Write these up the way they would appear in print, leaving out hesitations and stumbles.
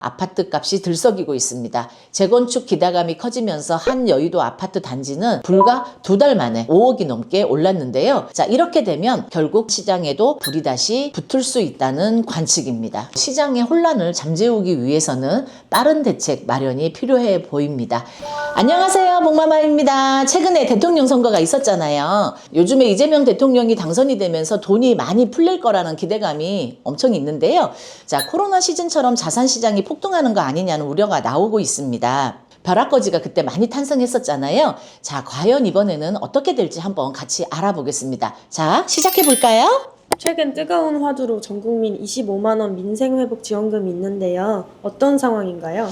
아파트 값이 들썩이고 있습니다. 재건축 기대감이 커지면서 한 여의도 아파트 단지는 불과 2달 만에 5억이 넘게 올랐는데요. 자, 이렇게 되면 결국 시장에도 불이 다시 붙을 수 있다는 관측입니다. 시장의 혼란을 잠재우기 위해서는 빠른 대책 마련이 필요해 보입니다. 안녕하세요, 복마마입니다. 최근에 대통령 선거가 있었잖아요. 요즘에 이재명 대통령이 당선이 되면서 돈이 많이 풀릴 거라는 기대감이 엄청 있는데요. 자, 코로나 시즌처럼 자산 시장이 폭등하는 거 아니냐는 우려가 나오고 있습니다. 벼락거지가 그때 많이 탄생했었잖아요. 자, 과연 이번에는 어떻게 될지 한번 같이 알아보겠습니다. 자, 시작해 볼까요? 최근 뜨거운 화두로 전국민 25만 원 민생회복 지원금이 있는데요. 어떤 상황인가요?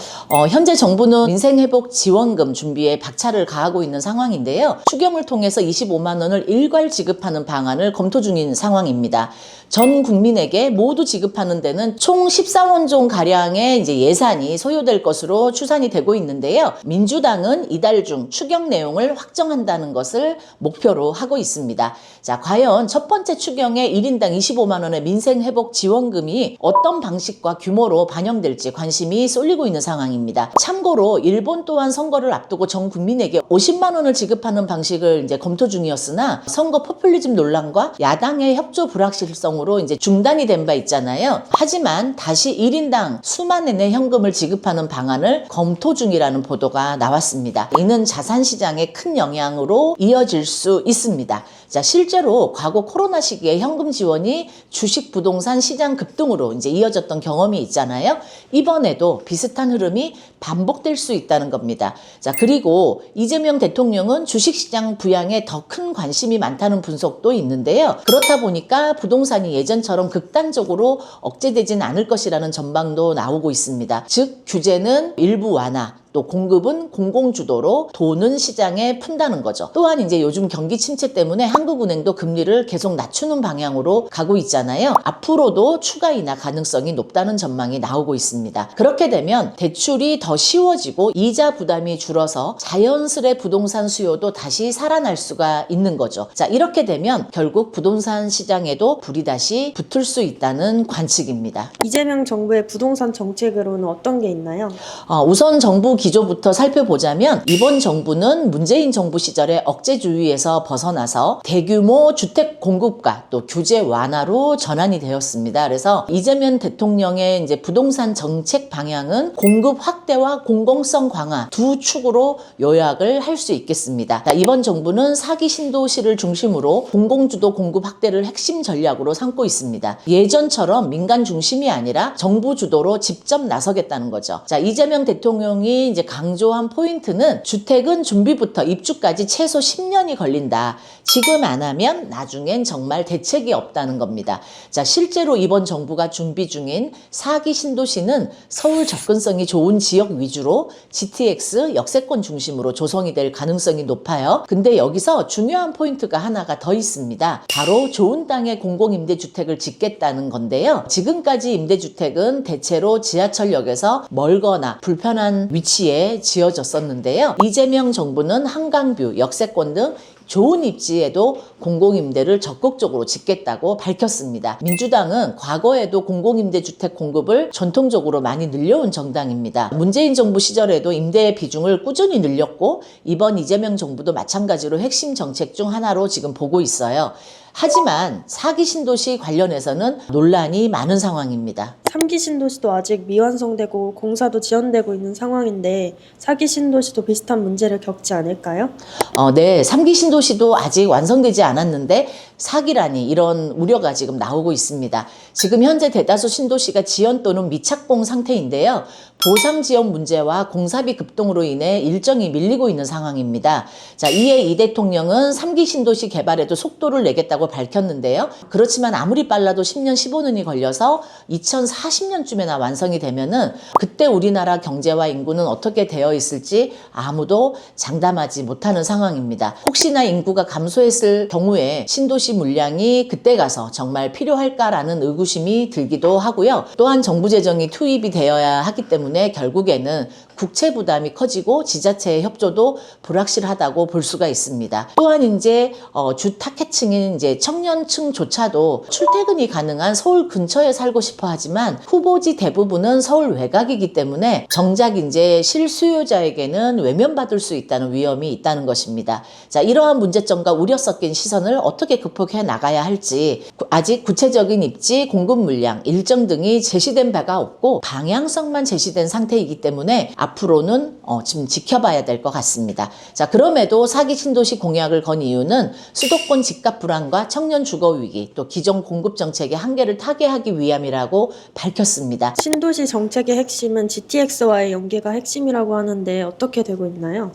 현재 정부는 민생회복 지원금 준비에 박차를 가하고 있는 상황인데요. 추경을 통해서 25만 원을 일괄 지급하는 방안을 검토 중인 상황입니다. 전 국민에게 모두 지급하는 데는 총 14원종 가량의 예산이 소요될 것으로 추산이 되고 있는데요. 민주당은 이달 중 추경 내용을 확정한다는 것을 목표로 하고 있습니다. 자, 과연 첫 번째 추경의 1인당 25만 원의 민생회복 지원금이 어떤 방식과 규모로 반영될지 관심이 쏠리고 있는 상황입니다. 참고로 일본 또한 선거를 앞두고 전 국민에게 50만 원을 지급하는 방식을 검토 중이었으나 선거 포퓰리즘 논란과 야당의 협조 불확실성으로 중단이 된 바 있잖아요. 하지만 다시 1인당 수만엔의 현금을 지급하는 방안을 검토 중이라는 보도가 나왔습니다. 이는 자산 시장에 큰 영향으로 이어질 수 있습니다. 자, 실제로 과거 코로나 시기에 현금 지원이 주식 부동산 시장 급등으로 이어졌던 경험이 있잖아요. 이번에도 비슷한 흐름이 반복될 수 있다는 겁니다. 자, 그리고 이재명 대통령은 주식시장 부양에 더 큰 관심이 많다는 분석도 있는데요. 그렇다 보니까 부동산이 예전처럼 극단적으로 억제되진 않을 것이라는 전망도 나오고 있습니다. 즉, 규제는 일부 완화, 또 공급은 공공주도로 돈은 시장에 푼다는 거죠. 또한 요즘 경기 침체 때문에 한국은행도 금리를 계속 낮추는 방향으로 가고 있잖아요. 앞으로도 추가 인하 가능성이 높다는 전망이 나오고 있습니다. 그렇게 되면 대출이 더 쉬워지고 이자 부담이 줄어서 자연스레 부동산 수요도 다시 살아날 수가 있는 거죠. 자, 이렇게 되면 결국 부동산 시장에도 불이 다시 붙을 수 있다는 관측입니다. 이재명 정부의 부동산 정책으로는 어떤 게 있나요? 우선 정부 기조부터 살펴보자면 이번 정부는 문재인 정부 시절의 억제주의에서 벗어나서 대규모 주택 공급과 또 규제 완화로 전환이 되었습니다. 그래서 이재명 대통령의 부동산 정책 방향은 공급 확대와 공공성 강화 두 축으로 요약을 할 수 있겠습니다. 이번 정부는 사기 신도시를 중심으로 공공주도 공급 확대를 핵심 전략으로 삼고 있습니다. 예전처럼 민간 중심이 아니라 정부 주도로 직접 나서겠다는 거죠. 자, 이재명 대통령이 강조한 포인트는 주택은 준비부터 입주까지 최소 10년이 걸린다. 지금 안 하면 나중엔 정말 대책이 없다는 겁니다. 자, 실제로 이번 정부가 준비 중인 4기 신도시는 서울 접근성이 좋은 지역 위주로 GTX 역세권 중심으로 조성이 될 가능성이 높아요. 근데 여기서 중요한 포인트가 하나가 더 있습니다. 바로 좋은 땅에 공공임대주택을 짓겠다는 건데요. 지금까지 임대주택은 대체로 지하철역에서 멀거나 불편한 위치에 지어졌었는데요. 이재명 정부는 한강뷰, 역세권 등 좋은 입지에도 공공임대를 적극적으로 짓겠다고 밝혔습니다. 민주당은 과거에도 공공임대주택 공급을 전통적으로 많이 늘려온 정당입니다. 문재인 정부 시절에도 임대의 비중을 꾸준히 늘렸고 이번 이재명 정부도 마찬가지로 핵심 정책 중 하나로 지금 보고 있어요. 하지만 4기 신도시 관련해서는 논란이 많은 상황입니다. 3기 신도시도 아직 미완성되고 공사도 지연되고 있는 상황인데 4기 신도시도 비슷한 문제를 겪지 않을까요? 네, 3기 신도시도 아직 완성되지 않았는데 4기라니 이런 우려가 지금 나오고 있습니다. 지금 현재 대다수 신도시가 지연 또는 미착공 상태인데요. 보상 지원 문제와 공사비 급등으로 인해 일정이 밀리고 있는 상황입니다. 자, 이에 이 대통령은 3기 신도시 개발에도 속도를 내겠다고 밝혔는데요. 그렇지만 아무리 빨라도 10년, 15년이 걸려서 2040년쯤에나 완성이 되면은 그때 우리나라 경제와 인구는 어떻게 되어 있을지 아무도 장담하지 못하는 상황입니다. 혹시나 인구가 감소했을 경우에 신도시 물량이 그때 가서 정말 필요할까라는 의구심이 들기도 하고요. 또한 정부 재정이 투입이 되어야 하기 때문에 결국에는 국채 부담이 커지고 지자체의 협조도 불확실하다고 볼 수가 있습니다. 또한 주 타겟층인 이제 청년층조차도 출퇴근이 가능한 서울 근처에 살고 싶어 하지만 후보지 대부분은 서울 외곽이기 때문에 정작 이제 실수요자에게는 외면받을 수 있다는 위험이 있다는 것입니다. 자, 이러한 문제점과 우려 섞인 시선을 어떻게 극복해 나가야 할지 아직 구체적인 입지, 공급 물량, 일정 등이 제시된 바가 없고 방향성만 제시된 상태이기 때문에 앞으로는 지금 지켜봐야 될 것 같습니다. 자, 그럼에도 사기 신도시 공약을 건 이유는 수도권 집값 불안과 청년 주거 위기, 또 기존 공급 정책의 한계를 타개하기 위함이라고 밝혔습니다. 신도시 정책의 핵심은 GTX와의 연계가 핵심이라고 하는데 어떻게 되고 있나요?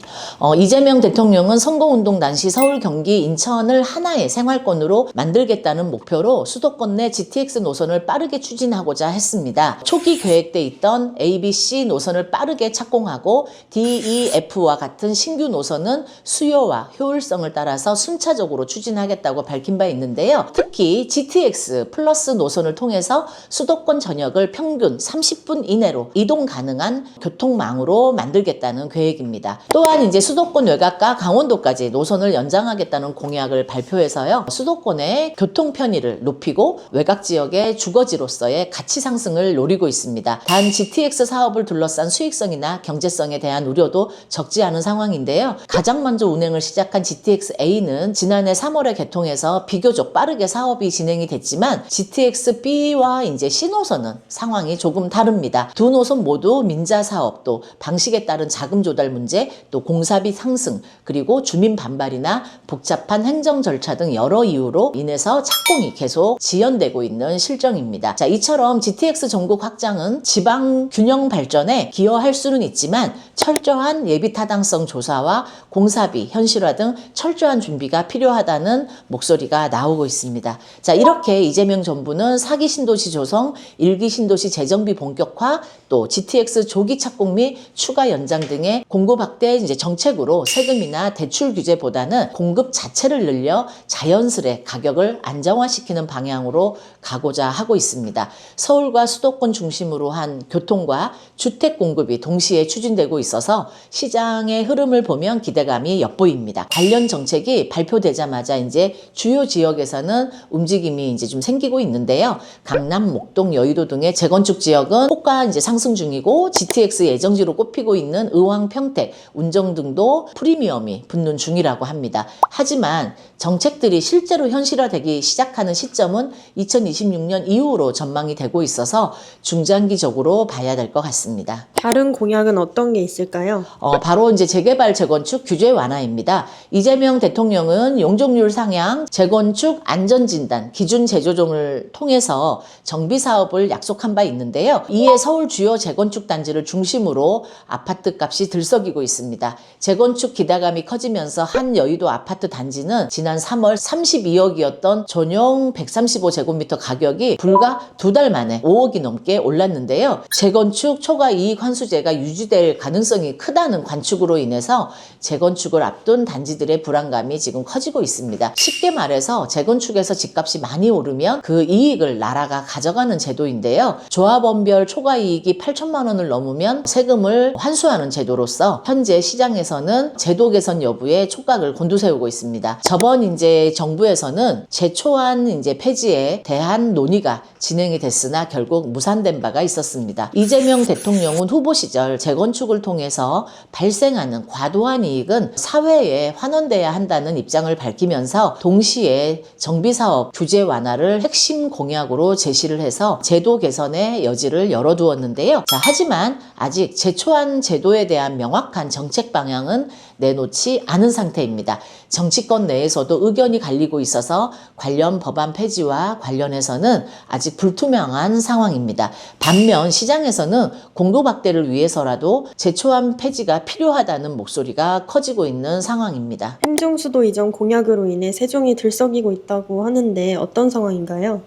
이재명 대통령은 선거운동 당시 서울, 경기, 인천을 하나의 생활권으로 만들겠다는 목표로 수도권 내 GTX 노선을 빠르게 추진하고자 했습니다. 초기 계획돼 있던 A, B, C 노선을 빠르게 착공하고 D, E, F와 같은 신규 노선은 수요와 효율성을 따라서 순차적으로 추진하겠다고 밝힌 바 있는데요. 특히 GTX 플러스 노선을 통해서 수도권 전역을 평균 30분 이내로 이동 가능한 교통망으로 만들겠다는 계획입니다. 또한 이제 수도권 외곽과 강원도까지 노선을 연장하겠다는 공약을 발표해서요. 수도권의 교통 편의를 높이고 외곽 지역의 주거지로서의 가치 상승을 노리고 있습니다. 단 GTX 사업을 둘러싼 수익성이나 경제성에 대한 우려도 적지 않은 상황인데요. 가장 먼저 운행을 시작한 GTX-A는 지난해 3월에 개통해서 비교적 빠르게 사업이 진행이 됐지만 GTX-B와 이제 C노선은 상황이 조금 다릅니다. 두 노선 모두 민자 사업, 또 방식에 따른 자금 조달 문제, 또 공사비 상승, 그리고 주민 반발이나 복잡한 행정 절차 등 여러 이유로 인해서 착공이 계속 지연되고 있는 실정입니다. 자, 이처럼 GTX 전국 확장은 지방 균형 발전에 기여할 수는 있지만 철저한 예비 타당성 조사와 공사비 현실화 등 철저한 준비가 필요하다는 목소리가 나오고 있습니다. 자, 이렇게 이재명 정부는 4기 신도시 조성, 1기 신도시 재정비 본격화, 또 GTX 조기 착공 및 추가 연장 등의 공급 확대 이제 정책으로 세금이나 대출 규제보다는 공급 자체를 늘려 자연스레 가격을 안정화시키는 방향으로 가고자 하고 있습니다. 서울과 수도권 중심으로 한 교통과 주택 공급이 동시에 추진되고 있어서 시장의 흐름을 보면 기대감이 엿보입니다. 관련 정책이 발표되자마자 이제 주요 지역에서는 움직임이 이제 좀 생기고 있는데요. 강남, 목동, 여의도 등의 재건축 지역은 호가 이제 상승 중이고 GTX 예정지로 꼽히고 있는 의왕, 평택, 운정 등도 프리미엄이 붙는 중이라고 합니다. 하지만 정책들이 실제로 현실화되기 시작하는 시점은 2026년 이후로 전망이 되고 있어서 중장기적으로 봐야 될 것 같습니다. 다른 공약은 어떤 게 있을까요? 바로 이제 재개발 재건축 규제 완화입니다. 이재명 대통령은 용적률 상향, 재건축 안전진단, 기준 제조정을 통해서 정비 사업을 약속한 바 있는데요. 이에 서울 주요 재건축 단지를 중심으로 아파트 값이 들썩이고 있습니다. 재건축 기대감이 커지면서 한 여의도 아파트 단지는 지난 3월 32억이었던 전용 135제곱미터 가격이 불과 2달 만에 5억이 넘게 올랐는데요. 재건축 초과 이익 환수제가 유지될 가능성이 크다는 관측으로 인해서 재건축을 앞둔 단지들의 불안감이 지금 커지고 있습니다. 쉽게 말해서 재건축에서 집값이 많이 오르면 그 이익을 나라가 가져가는 제도인데요. 조합원별 초과 이익이 8천만 원을 넘으면 세금을 환수하는 제도로서 현재 시장에서는 제도 개선 여부에 촉각을 곤두세우고 있습니다. 저번 이제 정부에서는 제초안 이제 폐지에 대한 논의가 진행이 됐으나 결국 무산된 바가 있었습니다. 이재명 대통령은 후보 시절 재건축을 통해서 발생하는 과도한 이익은 사회에 환원돼야 한다는 입장을 밝히면서 동시에 정비사업 규제 완화를 핵심 공약으로 제시를 해서 제도 개선의 여지를 열어두었는데요. 자, 하지만 아직 제초안 제도에 대한 명확한 정책 방향은 내놓지 않은 상태입니다. 정치권 내에서도 의견이 갈리고 있어서 관련 법안 폐지와 관련해서는 아직 불투명한 상황입니다. 반면 시장에서는 공급 확대를 위해서라도 제초안 폐지가 필요하다는 목소리가 커지고 있는 상황입니다. 행정수도 이전 공약으로 인해 세종이 들썩이고 있다고 하는데 어떤 상황인가요?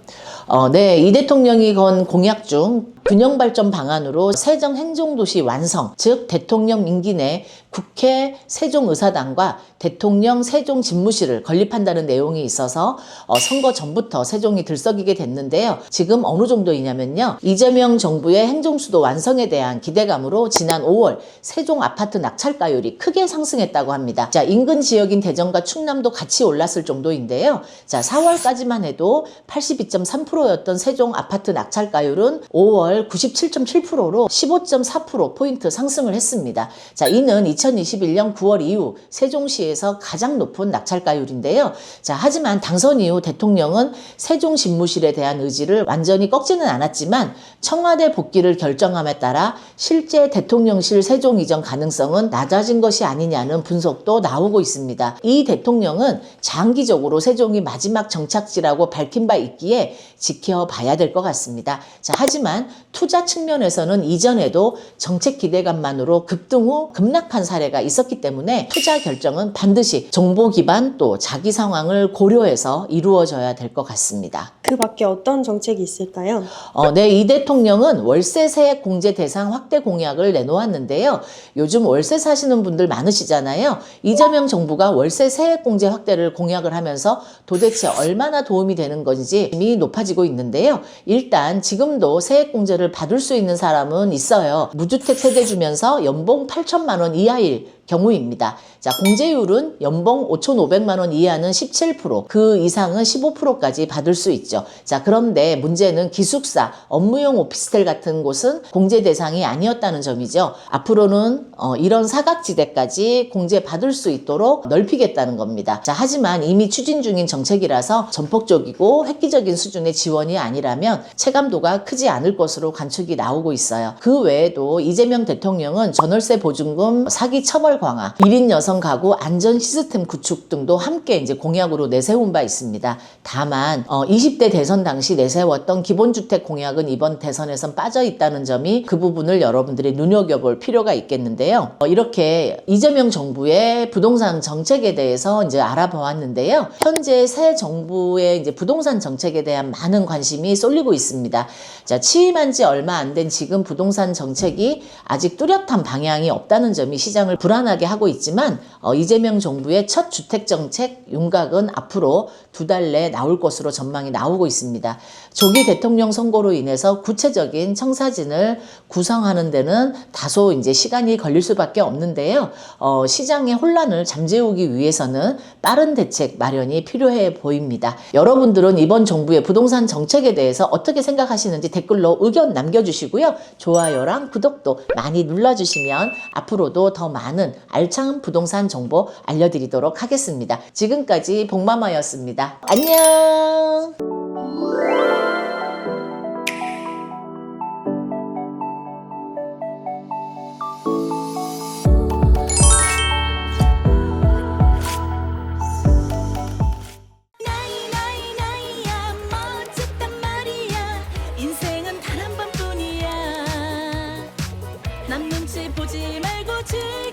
네, 이 대통령이 건 공약 중 균형발전 방안으로 세정행정도시 완성, 즉 대통령 임기 내 국회 세종의사당과 대통령 세종집무실을 건립한다는 내용이 있어서 선거 전부터 세종이 들썩이게 됐는데요. 지금 어느 정도이냐면요. 이재명 정부의 행정수도 완성에 대한 기대감으로 지난 5월 세종 아파트 낙찰가율이 크게 상승했다고 합니다. 자, 인근 지역인 대전과 충남도 같이 올랐을 정도인데요. 자, 4월까지만 해도 82.3%였던 세종 아파트 낙찰가율은 5월 97.7%로 15.4%포인트 상승을 했습니다. 자, 이는 2021년 9월 이후 세종시에서 가장 높은 낙찰가율인데요. 자, 하지만 당선 이후 대통령은 세종집무실에 대한 의지를 완전히 꺾지는 않았지만 청와대 복귀를 결정함에 따라 실제 대통령실 세종 이전 가능성은 낮아진 것이 아니냐는 분석도 나오고 있습니다. 이 대통령은 장기적으로 세종이 마지막 정착지라고 밝힌 바 있기에 지켜봐야 될 것 같습니다. 자, 하지만 투자 측면에서는 이전에도 정책 기대감만으로 급등 후 급락한 사례가 있었기 때문에 투자 결정은 반드시 정보 기반 또 자기 상황을 고려해서 이루어져야 될 것 같습니다. 그 밖에 어떤 정책이 있을까요? 네, 이 대통령은 월세 세액 공제 대상 확대 공약을 내놓았는데요. 요즘 월세 사시는 분들 많으시잖아요. 이재명 정부가 월세 세액 공제 확대를 공약을 하면서 도대체 얼마나 도움이 되는 건지 이미 높아지고 있는데요. 일단 지금도 세액 공제를 받을 수 있는 사람은 있어요. 무주택 세대 주면서 연봉 8천만 원 이하일 경우입니다. 자, 공제율은 연봉 5,500만 원 이하는 17%, 그 이상은 15%까지 받을 수 있죠. 자, 그런데 문제는 기숙사, 업무용 오피스텔 같은 곳은 공제 대상이 아니었다는 점이죠. 앞으로는 이런 사각지대까지 공제 받을 수 있도록 넓히겠다는 겁니다. 자, 하지만 이미 추진 중인 정책이라서 전폭적이고 획기적인 수준의 지원이 아니라면 체감도가 크지 않을 것으로 관측이 나오고 있어요. 그 외에도 이재명 대통령은 전월세 보증금 사기 처벌 강화, 1인 여성 가구 안전 시스템 구축 등도 함께 이제 공약으로 내세운 바 있습니다. 다만 20대 대선 당시 내세웠던 기본주택 공약은 이번 대선에선 빠져 있다는 점이 그 부분을 여러분들이 눈여겨볼 필요가 있겠는데요. 이렇게 이재명 정부의 부동산 정책에 대해서 이제 알아보았는데요. 현재 새 정부의 이제 부동산 정책에 대한 많은 관심이 쏠리고 있습니다. 자, 취임한 지 얼마 안 된 지금 부동산 정책이 아직 뚜렷한 방향이 없다는 점이 시장을 불안하게 하고 있지만 이재명 정부의 첫 주택정책 윤곽은 앞으로 2달 내 나올 것으로 전망이 나오고 있습니다. 조기 대통령 선거로 인해서 구체적인 청사진을 구성하는 데는 다소 이제 시간이 걸릴 수밖에 없는데요. 시장의 혼란을 잠재우기 위해서는 빠른 대책 마련이 필요해 보입니다. 여러분들은 이번 정부의 부동산 정책에 대해서 어떻게 생각하시는지 댓글로 의견 남겨주시고요. 좋아요랑 구독도 많이 눌러주시면 앞으로도 더 많은 알찬 부동산 정보 알려드리도록 하겠습니다. 지금까지 복마마였습니다. 안녕! 남 눈치 보지 말고 즐겨